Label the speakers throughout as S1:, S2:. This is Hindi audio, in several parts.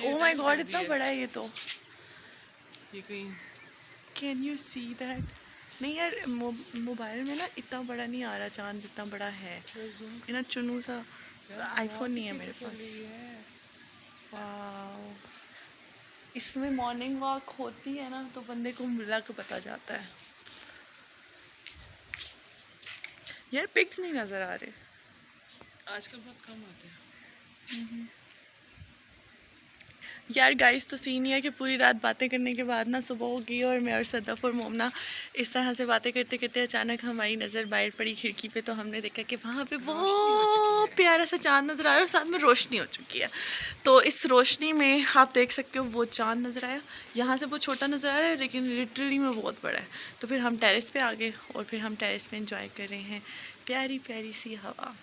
S1: ओह माय गॉड, इतना बड़ा है ये तो।
S2: ये कहीं
S1: कैन यू सी दैट? नहीं यार, मोबाइल में ना इतना बड़ा नहीं आ रहा चांद जितना बड़ा है। ये ना चुनू सा आईफोन नहीं है मेरे पास। वाओ, इसमें मॉर्निंग वॉक होती है ना तो बंदे को लग पता जाता है। यार पिक्स नहीं नजर आ रहे
S2: आजकल बहुत कम आते हैं।
S1: यार। गाइस तो सीन ये है कि पूरी रात बातें करने के बाद ना सुबह हो गई और मैं और सदफ और मोमना इस तरह से बातें करते करते अचानक हमारी नज़र बाहर पड़ी खिड़की पे, तो हमने देखा कि वहाँ पे वो प्यारा सा चांद नज़र आ रहा है और साथ में रोशनी हो चुकी है। तो इस रोशनी में आप देख सकते हो वो चांद नज़र आया। यहाँ से वो छोटा नज़र आ रहा है लेकिन लिटरली में बहुत बड़ा है। तो फिर हम टेरेस पे आ गए और फिर हम टेरेस पे इंजॉय कर रहे हैं प्यारी प्यारी सी हवा।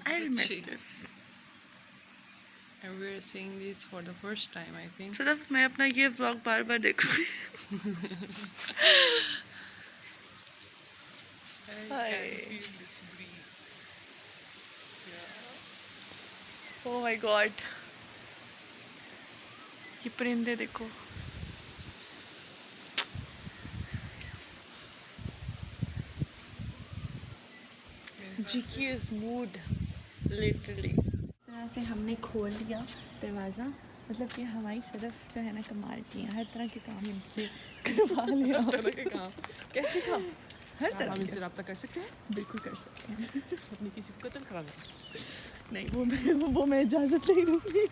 S1: I miss this.
S2: And we're seeing this for the first time, I think.
S1: Sadaf मैं अपना ये व्लॉग बार बार देखूँगी।
S2: I can feel this breeze. Yeah.
S1: Oh my God, ये परिंदे देखो। जिकी इज मूड लिटरली। इस तरह से हमने खोल लिया दरवाज़ा, मतलब कि हमारी सदफ जो है ना कमाल की है, हर तरह के काम इनसे करवा लिया।
S2: हर तरह के काम। कैसे काम?
S1: हर तरह
S2: हम
S1: के।
S2: इससे रब्ता कर सकते हैं?
S1: बिल्कुल कर सकते हैं।
S2: अपनी किसी को कत्ल करा दें।
S1: नहीं, वो मैं इजाज़त नहीं दूँगी,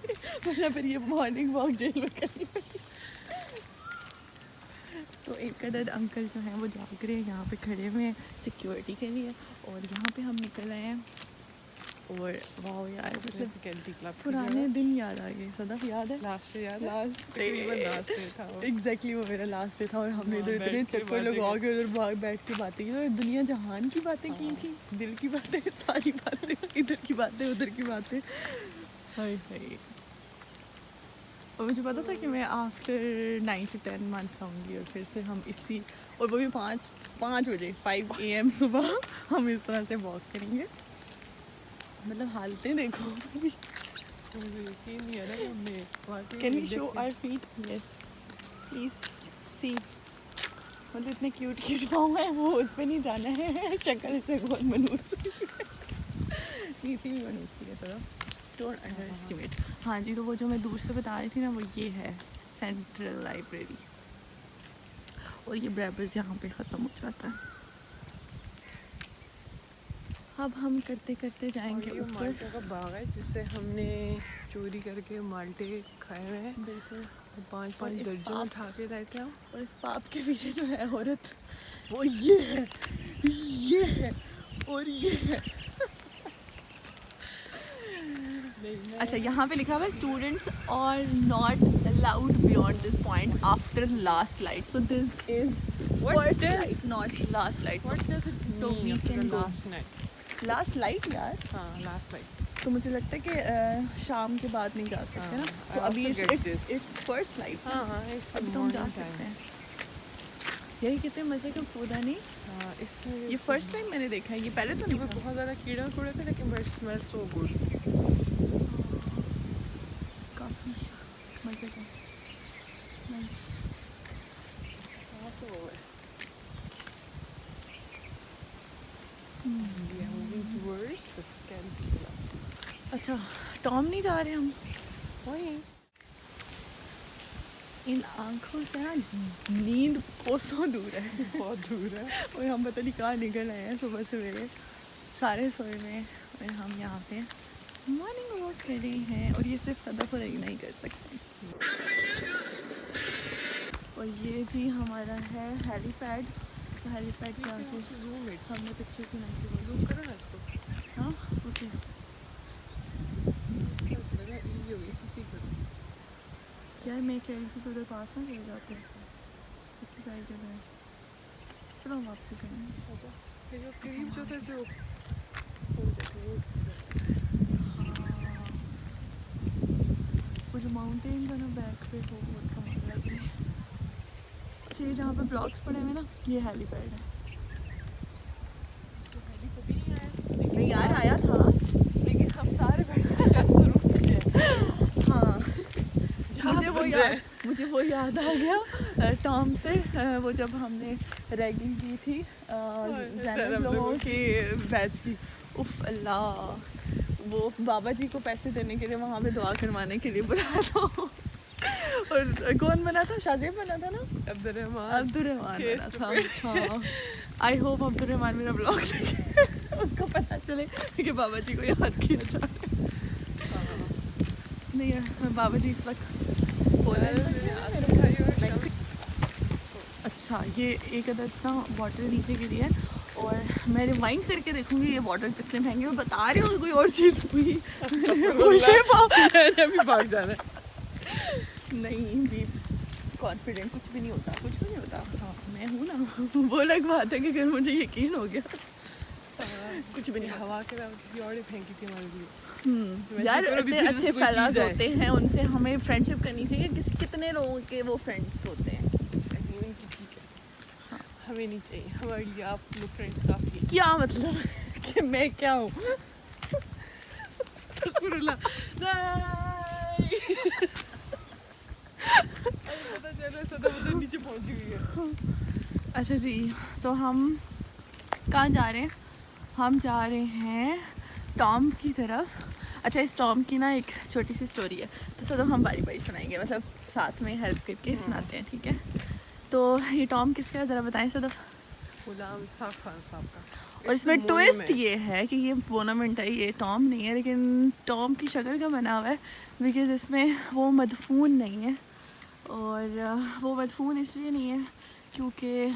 S1: वरना फिर ये मॉर्निंग वॉक जेल में करनी पड़ेगी। तो एक अदद अंकल जो हैं वो जाग रहे हैं, यहाँ पे खड़े हुए हैं सिक्योरिटी के लिए, और यहाँ पे हम निकल आए हैं। और वाह यार, मतलब पुराने दिन याद आ गए। सदफ याद है?
S2: लास्ट याद?
S1: लास्ट
S2: लास्ट डे था वो।
S1: एग्जैक्टली वो मेरा लास्ट डे था और हमने इधर इतने
S2: बैठ के
S1: चक्कर
S2: बातें
S1: लगा के उधर बाहर बैठ के बातें की, तो दुनिया जहान की बातें की थी, दिल की बातें, सारी बातें, इधर की बातें उधर की बातें। हाय हाय। और मुझे पता था कि मैं आफ्टर 9 to 10 मंथ्स आऊँगी और फिर से हम इसी, और वो भी 5 बजे 5 AM सुबह हम इस तरह से वॉक करेंगे। मतलब हालतें देखो।
S2: मुझे यकीन नहीं है ना कि हमने
S1: can you show our feet? Yes please see. मतलब इतने क्यूट पाँव हैं, वो उस पर नहीं जाना है। शक्ल से बहुत मनूस नीति भी मनूसती है सर, डोंट अंडर एस्टिमेट। हाँ जी, तो वो जो मैं दूर से बता रही थी ना, वो ये है सेंट्रल लाइब्रेरी, और ये ब्रेबर्स यहाँ पे ख़त्म हो जाता है। अब हम करते करते जाएंगे
S2: ये
S1: ऊपर।
S2: माल्टा का बाग है जिससे हमने चोरी करके माल्टे खाए हुए हैं।
S1: बिल्कुल।
S2: 5 दर्जन उठा के लाए थे हम।
S1: और इस पाप के पीछे जो है औरत, वो ये है और ये है। अच्छा, यहाँ पे लिखा हुआ है students are not allowed beyond this point after last light, so this is first light not last light.
S2: What does it mean?
S1: So we
S2: after
S1: can go.
S2: last night?
S1: Last light यार,
S2: हाँ, last night.
S1: तो मुझे लगता है कि शाम के बाद नहीं जा सकते ना, तो
S2: I
S1: अभी
S2: also get this.
S1: It's first light.
S2: हाँ, it's
S1: अभी तो हम जा
S2: morning
S1: सकते
S2: time.
S1: हैं। यही कितने मज़े का पौधा नहीं,
S2: हाँ, इसमें
S1: ये फर्स्ट टाइम मैंने देखा है, ये पहले तो नहीं था।
S2: बहुत ज़्यादा कीड़ा कूड़ा था, लेकिन बट स्मेल सो गुड।
S1: काफ़ी मज़े का। नाइस।
S2: साफ तो हुआ है। We are moving towards the Cantina.
S1: अच्छा, टॉम नहीं जा रहे हम?
S2: वही
S1: इन आँखों से ना नींद कोसों दूर है।
S2: बहुत दूर है।
S1: और हम पता नहीं कहाँ निकल आए हैं सुबह सवेरे, सारे सोए हुए हैं और हम यहाँ पे मॉर्निंग वॉक कर रहे हैं, और ये सिर्फ सदफ और एक नहीं कर सकते। और ये जी हमारा है हेलीपैड। तो हेलीपैड के आगे
S2: Zoom it.
S1: हमने पिक्चर सुनाई थी।
S2: Zoom करो ना इसको।
S1: हाँ ओके।
S2: इसका लगा easy होगी, इसी करो।
S1: यार मैं कह रही थी तो उधर पास में चले जाते हैं, इतनी सारी जगह है। चलो हम वापसी करेंगे।
S2: ये जो करीब जो था जो हो जाते वो
S1: हाँ, वो जो माउंटेन का ना बैक पे वो बहुत कमाल लग रही है। अच्छा, ये जहाँ पे ब्लॉक्स पड़े हुए ना, ये हेलीपैड है।
S2: तो पहले कभी नहीं आया।
S1: नहीं यार, आया था,
S2: लेकिन हम सारे बैठे जब शुरू किए।
S1: हाँ मुझे वो याद आ गया टॉम से वो जब हमने रैगिंग की थी ज़ैनब लोगों की बैच की। उफ अल्लाह, वो बाबा जी को पैसे देने के लिए वहाँ पे दुआ करवाने के लिए बुलाया था। और कौन बना था? शाज़ेब बना था ना? अब्दुर्रहमान बना था। हाँ, आई होप अब्दुर्रहमान मेरा ब्लॉग देखे, उसको पता चले कि बाबा जी को याद किया जाए। नहीं है बाबा जी इस वक्त अच्छा, ये एक अदद ना बॉटल नीचे गिरी है और मैं रिवाइंड करके देखूंगी ये बॉटल किसने फेंकी। मैं बता रही हूँ कोई और चीज़ हुई।
S2: अभी भाग जाना है।
S1: नहीं भी कॉन्फिडेंट कुछ भी नहीं होता, कुछ भी नहीं होता। हाँ मैं हूँ ना, वो अलग बात है कि अगर मुझे यकीन हो गया कुछ भी नहीं।
S2: हवा के अलावा किसी और ने फेंकी थी हमारे लिए।
S1: यार इतने अच्छे फेलाज होते हैं, उनसे हमें फ्रेंडशिप करनी चाहिए। कितने लोगों के वो फ्रेंड्स होते हैं।
S2: हमें नहीं चाहिए, हमारे लिए आप लोग फ्रेंड्स काफ़ी।
S1: क्या मतलब कि मैं क्या हूँ?
S2: पता चला सदा मतलब नीचे पहुंच गई है।
S1: अच्छा जी, तो हम कहाँ जा रहे हैं? हम जा रहे हैं टॉम की तरफ। अच्छा, इस टॉम की ना एक छोटी सी स्टोरी है, तो सदा हम बारी बारी सुनाएंगे, मतलब साथ में हेल्प करके सुनाते हैं, ठीक है? तो ये टॉम किसका है ज़रा बताएं सदा।
S2: गुलाम इसहाक खान साहब का।
S1: और इसमें ट्विस्ट ये है कि ये मोनूमेंट है, ये टॉम नहीं है, लेकिन टॉम की शक्ल का बना हुआ है, बिकॉज़ इसमें वो मदफून नहीं है। और वो मदफून इसलिए नहीं है क्योंकि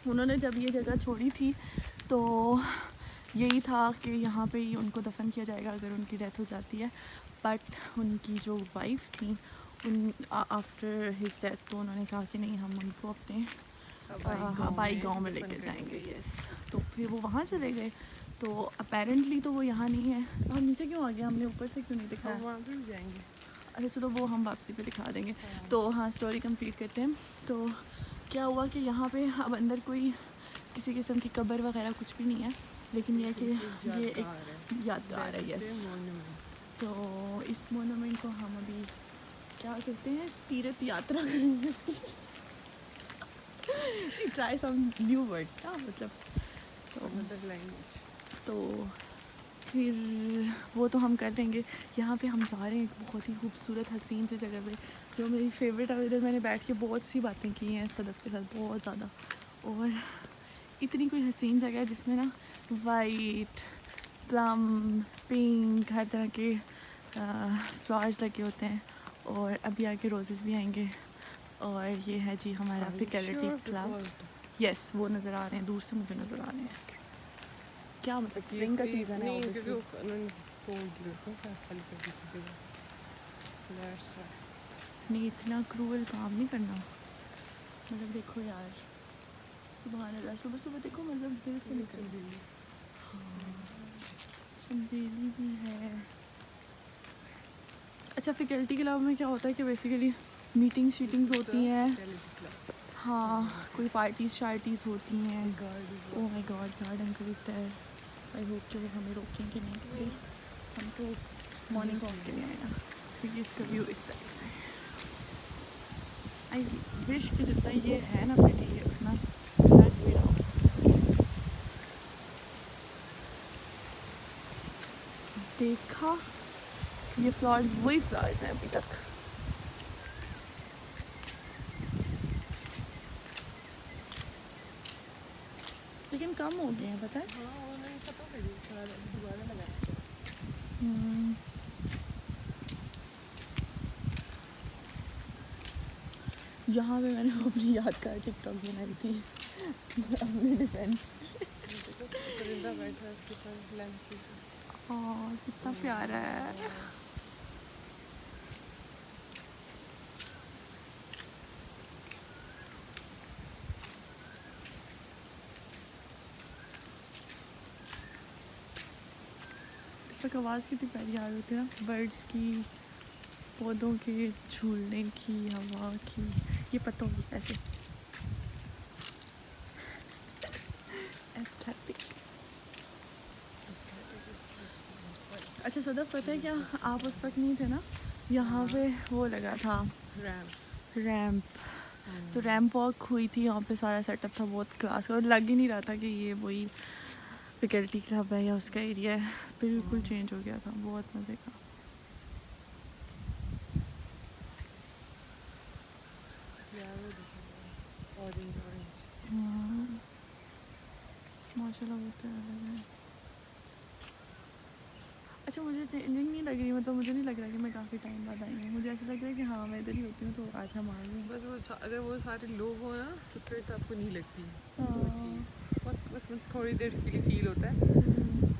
S1: उन्होंने जब ये जगह छोड़ी थी तो यही था कि यहाँ पे ही उनको दफन किया जाएगा अगर उनकी डेथ हो जाती है। बट उनकी जो वाइफ थी उन आफ्टर हिज डेथ तो उन्होंने कहा कि नहीं, हम उनको अपने आबाई गांव में लेके जाएंगे। यस, तो फिर वो वहाँ चले गए। तो अपेरेंटली तो वो यहाँ नहीं है। तो हम नीचे क्यों आ गए? हमने ऊपर से क्यों नहीं दिखाया?
S2: वहाँ पे भी जाएंगे।
S1: अच्छा चलो, वो हम वापसी पे दिखा देंगे। तो हाँ, स्टोरी कंप्लीट करते हैं। तो क्या हुआ कि यहाँ पे अब अंदर कोई किसी किस्म की कब्र वगैरह कुछ भी नहीं है, लेकिन ये कि ये एक यादगार है। यस, तो इस मोनूमेंट को हम अभी क्या कहते हैं, तीर्थ यात्रा करेंगे। ट्राई सम न्यू वर्ड्स ना, मतलब तो फिर वो तो हम कर देंगे। यहाँ पे हम जा रहे हैं एक बहुत ही खूबसूरत हसीन सी जगह पे, जो मेरी फेवरेट है। इधर मैंने बैठ के बहुत सी बातें की हैं सदफ के साथ, बहुत ज़्यादा। और इतनी कोई हसीन जगह है जिसमें ना वाइट, प्लम, पिंक, हर तरह के फ्लावर्स लगे होते हैं। और अभी आगे रोजेज़ भी आएंगे। और ये है जी हमारा फिकलिटी क्लब। यस, वो नज़र आ रहे हैं, दूर से मुझे नज़र आ रहे हैं। क्या मतलब स्प्रिंग का सीज़न है नहीं, इतना क्रूअल काम नहीं करना। मतलब देखो यार, सुबह अल्लाह, सुबह सुबह देखो, मतलब दिल से निकल रही। हाँ, चंदेली भी है। अच्छा, फैकल्टी क्लब में क्या होता है कि बेसिकली मीटिंग्स शीटिंग्स होती हैं। हाँ, कोई पार्टीज शार्टीज होती हैं। Oh my god, guard uncle is there. I hope कि वो हमें रोकेंगे नहीं, क्योंकि हम तो मॉर्निंग वॉक के लिए आए ना, क्योंकि इसका व्यू इस साइड से। आई विश कि जितना ये है ना मेरे लिए उतना लग भी रहा। देखा, ये फ्लावर्स वही फ्लावर्स हैं अभी तक। लेकिन कम हो गए हैं, पता है? यहाँ पे मैंने अपनी यादगार टिकटॉक बनाई थी अपने डिफेंस। हाँ, कितना प्यारा है। इस वक्त आवाज़ कितनी प्यारी आ रही थी ना, बर्ड्स की, पौधों के झूलने की, हवा की, ये पत्तों की ऐसे एस्थेटिक। अच्छा सदफ, पता है क्या, आप उस वक्त नहीं थे ना यहाँ पे वो लगा था
S2: रैम्प।
S1: रैम्प, तो रैम्प वॉक हुई थी यहाँ पे, सारा सेटअप था बहुत क्लास का और लग ही नहीं रहा था कि ये वही फैकल्टी क्लब है या उसका एरिया है, बिल्कुल चेंज हो गया था, बहुत मज़े का। हाँ, माशाल्लाह बहुत प्यारा लग रहा है। अच्छा मुझे चेंजिंग नहीं लग रही, मतलब मुझे नहीं लग रहा कि मैं काफ़ी टाइम बाद आई हूँ, मुझे ऐसा लग रहा है कि हाँ मैं इधर ही होती हूँ, तो आज हम आ गए।
S2: बस अगर वो सारे लोग हो ना तो फिर तो आपको नहीं लगती वो
S1: हाँ।
S2: चीज़, बस में थोड़ी देर के लिए फील होता है।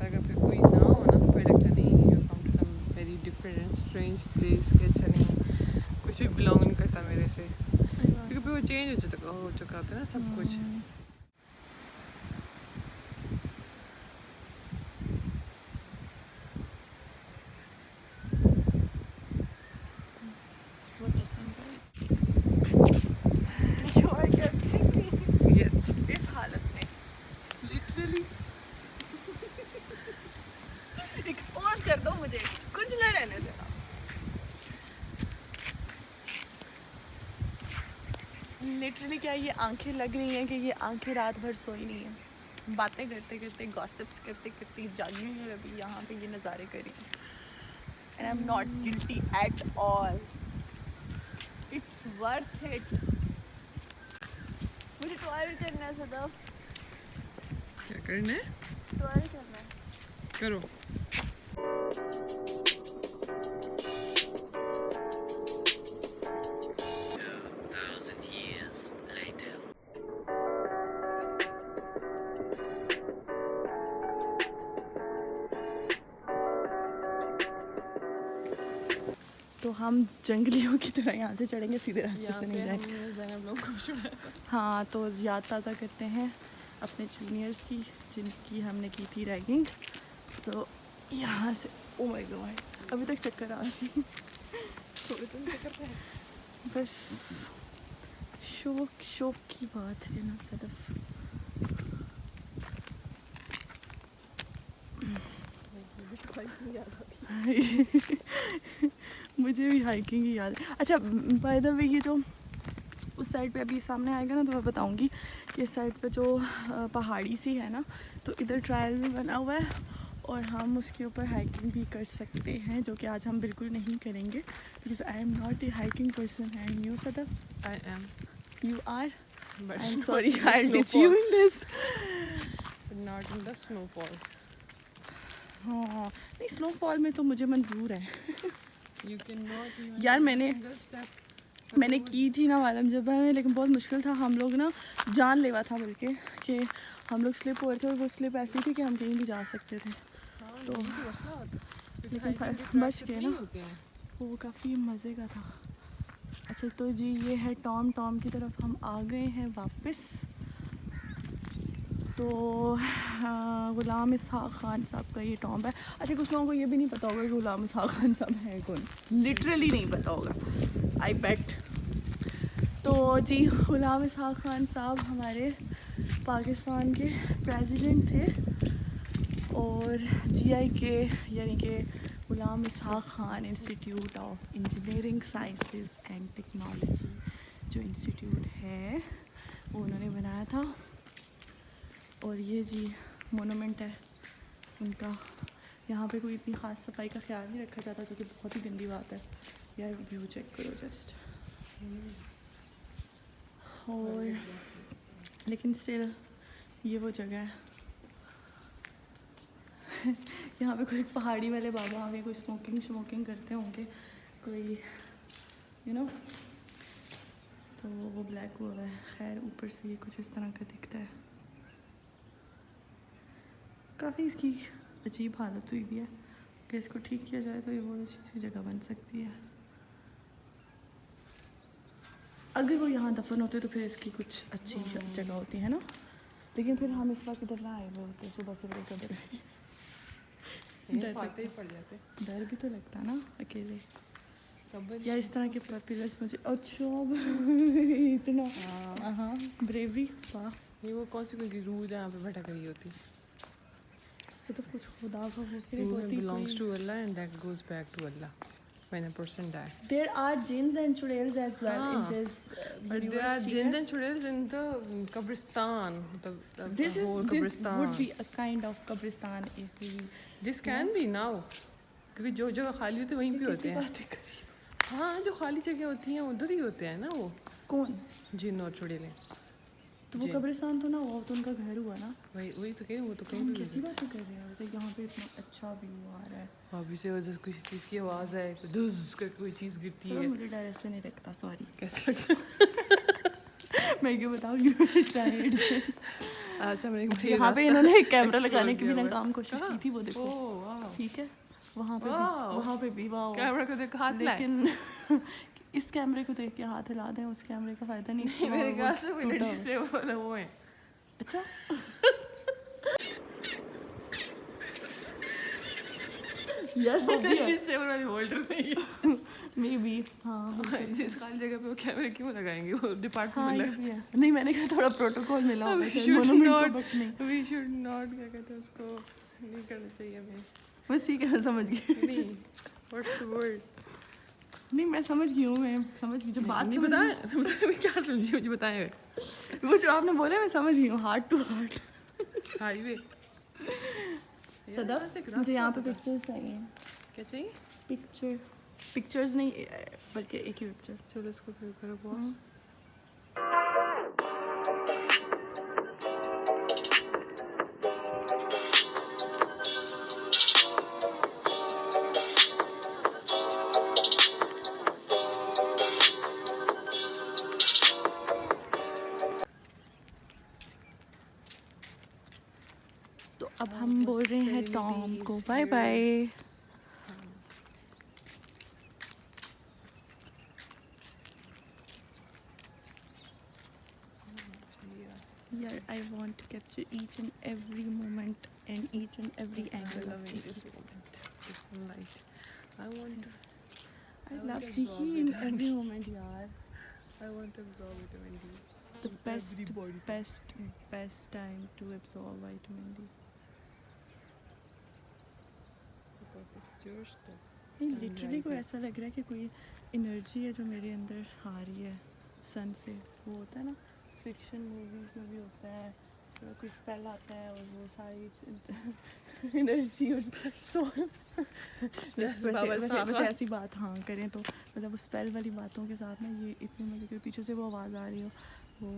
S2: अगर फिर कोई ना हो ना तो फिर लगता नहीं you come to some very different strange place कि अच्छा नहीं, कुछ भी बिलोंग नहीं करता मेरे से, क्योंकि फिर वो चेंज हो चुका होता है ना सब कुछ।
S1: इस हालत में
S2: लिटरली
S1: एक्सपोज कर दो मुझे, कुछ न रहने देना। लिटरली क्या ये आंखें लग रही हैं कि ये आंखें रात भर सोई नहीं है, बातें करते करते गॉसिप्स करते करते जागी हुई हैं अभी यहाँ पे ये नज़ारे करी, and I am not guilty at all, it's worth it. मुझे ट्वाइल करना है सदा,
S2: क्या करना है,
S1: ट्वाइल करना है।
S2: करो।
S1: तो हम जंगलियों की तरह यहाँ से चढ़ेंगे, सीधे रास्ते
S2: यहाँ
S1: से
S2: से
S1: नहीं जाएंगे।
S2: हमने ज़ैनब लोग को छुड़ाया था।
S1: हाँ तो याद ताज़ा करते हैं अपने जूनियर्स की जिनकी हमने की थी रैगिंग। तो यहाँ से ओ माय गॉड अभी तक चक्कर आ रही है।
S2: थोड़े दिन चक्कर पे है।
S1: बस शौक शौक की बात है ना सदफ। मुझे भी हाइकिंग ही याद है। अच्छा बाय द वे ये जो उस साइड पे अभी सामने आएगा ना तो मैं बताऊंगी कि इस साइड पे जो पहाड़ी सी है ना, तो इधर ट्रायल भी बना हुआ है और हम उसके ऊपर हाइकिंग भी कर सकते हैं, जो कि आज हम बिल्कुल नहीं करेंगे because I am not a hiking person and you Sadaf
S2: I am,
S1: you are.
S2: but
S1: I am
S2: not
S1: sorry
S2: in the
S1: I ditch
S2: snowfall.
S1: You in this.
S2: But not in the snowfall.
S1: हाँ नहीं स्नोफॉल में तो मुझे मंजूर है।
S2: You cannot even
S1: यार
S2: do a
S1: मैंने
S2: single step.
S1: मैंने की थी ना मालूम जब में, लेकिन बहुत मुश्किल था। हम लोग ना जान लेवा था बल्कि कि हम लोग स्लिप हो रहे थे और वो स्लिप ऐसी थी कि हम कहीं भी जा सकते थे,
S2: हाँ,
S1: तो
S2: यही तो मसला होता है। क्योंकि
S1: लेकिन
S2: hiking के
S1: बच
S2: tracks
S1: गए
S2: इतने ही
S1: ना,
S2: होते हैं।
S1: वो काफ़ी मज़े का था। अच्छा तो जी ये है टॉम टॉम की तरफ हम आ गए हैं वापस। तो ग़ुलाम इसहाक़ ख़ान साहब का ये टॉम्ब है। अच्छा कुछ लोगों को ये भी नहीं पता होगा कि ग़ुलाम इसहाक़ ख़ान साहब हैं कौन, लिटरली नहीं पता होगा आई बेट। तो जी ग़ुलाम इसहाक़ ख़ान साहब हमारे पाकिस्तान के प्रेसिडेंट थे और जीआई के यानी कि Ghulam Ishaq Khan institute of engineering sciences and technology जो इंस्टीट्यूट है वो उन्होंने बनाया था। और ये जी मोनूमेंट है उनका। यहाँ पे कोई इतनी ख़ास सफाई का ख्याल नहीं रखा जाता, जो कि बहुत ही गंदी बात है यार। व्यू चेक करो जस्ट। और लेकिन स्टिल ये वो जगह है यहाँ पे कोई पहाड़ी वाले बाबा आगे कोई स्मोकिंग करते होंगे कोई यू नो, तो वो ब्लैक हुआ है। खैर ऊपर से ये कुछ इस तरह का दिखता है। काफ़ी इसकी अजीब हालत हुई भी है कि इसको ठीक किया जाए तो ये बहुत अच्छी सी जगह बन सकती है। अगर वो यहाँ दफन होते तो फिर इसकी कुछ अच्छी जगह होती है ना, लेकिन फिर हम इस वक्त इधर ना आए हुए होते सुबह से बड़े कदर।
S2: पाते ही पड़ जाते।
S1: डर भी तो लगता ना अकेले
S2: कब्र
S1: यार। इस तरह के पिलर्स मुझे अच्छा इतना हाँ ब्रेवरी वाह।
S2: ये वो कौन सी कोई रूह जहाँ पे भटक रही होती।
S1: तो कुछ खुदा का हो के
S2: Who
S1: होती
S2: belongs
S1: कोई
S2: to Allah and that goes back to Allah. when a person die.
S1: There are jinns and chudels as well in
S2: Ah,
S1: this
S2: But there are jinns and chudels in the Kabristan, the
S1: this
S2: whole
S1: is this
S2: Kabristan.
S1: would be a kind of kabristan if we
S2: This can be now. क्योंकि जो जगह खाली होती है वहीं पे होते
S1: कैसी
S2: हैं.
S1: बातें करी.
S2: हाँ, जो खाली जगह होती हैं उधर ही होते हैं ना वो
S1: कौन
S2: जिन और चुड़ैलें.
S1: तो वो कब्रिस्तान तो ना हुआ, वो तो उनका घर हुआ ना.
S2: वही तो कह रही हूँ, वो तो कहीं
S1: हम
S2: भी
S1: कैसी बातें कर रहे हैं. तो यहाँ पे इतना अच्छा व्यू आ रहा है.
S2: अभी से उधर किसी चीज़ की आवाज़ है, धुस करके कोई चीज़ गिरती
S1: चलो
S2: है.
S1: मुझे डर ऐसे नहीं लगता, सॉरी.
S2: कैसे लगता है?
S1: मैं क्यों बताऊँ, यू ट्राइड.
S2: अच्छा, मैंने एक
S1: यहाँ पे इन्होंने एक कैमरा
S2: explore
S1: लगाने की
S2: किया
S1: भी
S2: हुआ है.
S1: नाकाम कोशिश की थी, वो देखो.
S2: ओह वाह.
S1: ठीक है, वहाँ पे
S2: Wow.
S1: वहाँ पे भी वाह.
S2: कैमरा को देख हाथ लाए.
S1: लेकिन इस कैमरे को देख के हाथ हिला दें, उस कैमरे का फायदा नहीं.
S2: मेरे
S1: वो
S2: ख्याल से
S1: टूटा
S2: एनर्जी
S1: हुआ.
S2: से वो है.
S1: अच्छा. यार वो भी
S2: एनर्जी से वाली होल्डर नहीं है.
S1: May be. हाँ
S2: जिस खाली जगह पे वो कैमरे क्यों लगाएंगे, वो
S1: हाँ
S2: डिपार्टमेंट
S1: ये भी है. नहीं मैंने कहा थोड़ा प्रोटोकॉल मिला होगा
S2: We
S1: शायद
S2: should
S1: monument को,
S2: not-
S1: but नहीं.
S2: वी शुड नॉट, क्या कहते हैं उसको, नहीं करना चाहिए हमें.
S1: बस ठीक है, मैं समझ गई.
S2: नहीं, व्हाट्स द वर्ड.
S1: नहीं मैं समझ गई हूँ, मैं समझ गई जो बात
S2: नहीं
S1: समझ
S2: बताएं, मैं क्या समझी, मुझे बताएं.
S1: गई. वो जो आपने बोला मैं समझ गई हूँ, हार्ट टू हार्ट.
S2: हाईवे.
S1: सदा मुझे यहाँ पे पिक्चर्स चाहिए.
S2: क्या चाहिए?
S1: पिक्चर्स नहीं बल्कि एक ही पिक्चर.
S2: चलो इसको फिर करो बॉस.
S1: तो अब हम बोल रहे हैं टॉम को bye bye. Yeah, I want to capture each and every moment and each and every angle of
S2: loving
S1: it.
S2: this moment, this sunlight. I want to.
S1: I
S2: I
S1: love
S2: want to
S1: Chihi
S2: absorb
S1: in
S2: it.
S1: every moment, yaar.
S2: I want to absorb vitamin D.
S1: The best,
S2: Everybody.
S1: best time to absorb vitamin D.
S2: Because it's just the
S1: नहीं
S2: sun
S1: लिटरली को
S2: rises.
S1: ऐसा लग रहा है कि कोई एनर्जी है जो मेरे अंदर आ रही है सन से. वो होता है ना फिक्शन मूवीज में भी होता है, तो कोई स्पेल आता है और वो सारी एनर्जी वैसे ऐसी बात हाँ करें तो मतलब वो स्पेल वाली बातों के साथ ना ये इतनी मजे के पीछे से वो आवाज़ आ रही हो वो.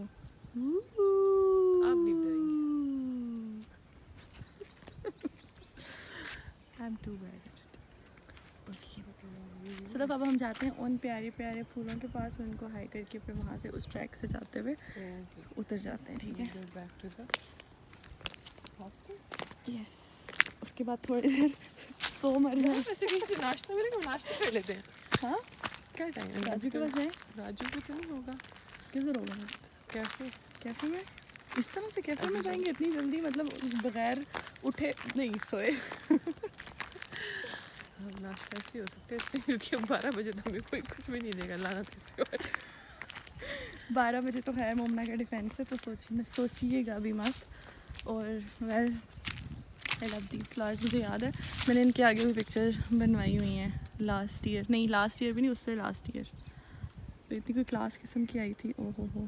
S2: आप नहीं डरेंगे.
S1: I am too bad. सदा बाबा हम जाते हैं उन प्यारे प्यारे फूलों के पास, उनको हाई करके फिर वहाँ से उस ट्रैक से जाते हुए उतर जाते हैं. ठीक है.
S2: Go back to the hostel.
S1: Yes. उसके बाद थोड़ी देर सो मर जाए.
S2: वैसे कहीं से नाश्ता मिलेगा, नाश्ता कर लेते हैं.
S1: हाँ
S2: क्या टाइम है?
S1: राजू के पास जाए.
S2: राजू को तो नहीं होगा.
S1: किधर होगा
S2: कैफे.
S1: कैफे में? इस तरह से कैफे में जाएंगे इतनी जल्दी, मतलब बगैर उठे नहीं सोए.
S2: नाश्ता ऐसे हो सकता है इसमें, क्योंकि अब 12 बजे तो हमें कोई कुछ भी नहीं देगा. लाना कैसे हो.
S1: 12 बजे तो है मोमना का डिफेंस है, तो सोचिएगा भी मत. और well I love these flowers. मुझे याद है मैंने इनके आगे भी पिक्चर बनवाई हुई हैं लास्ट ईयर भी नहीं, उससे लास्ट ईयर. तो इतनी कोई क्लास किस्म की आई थी. ओ हो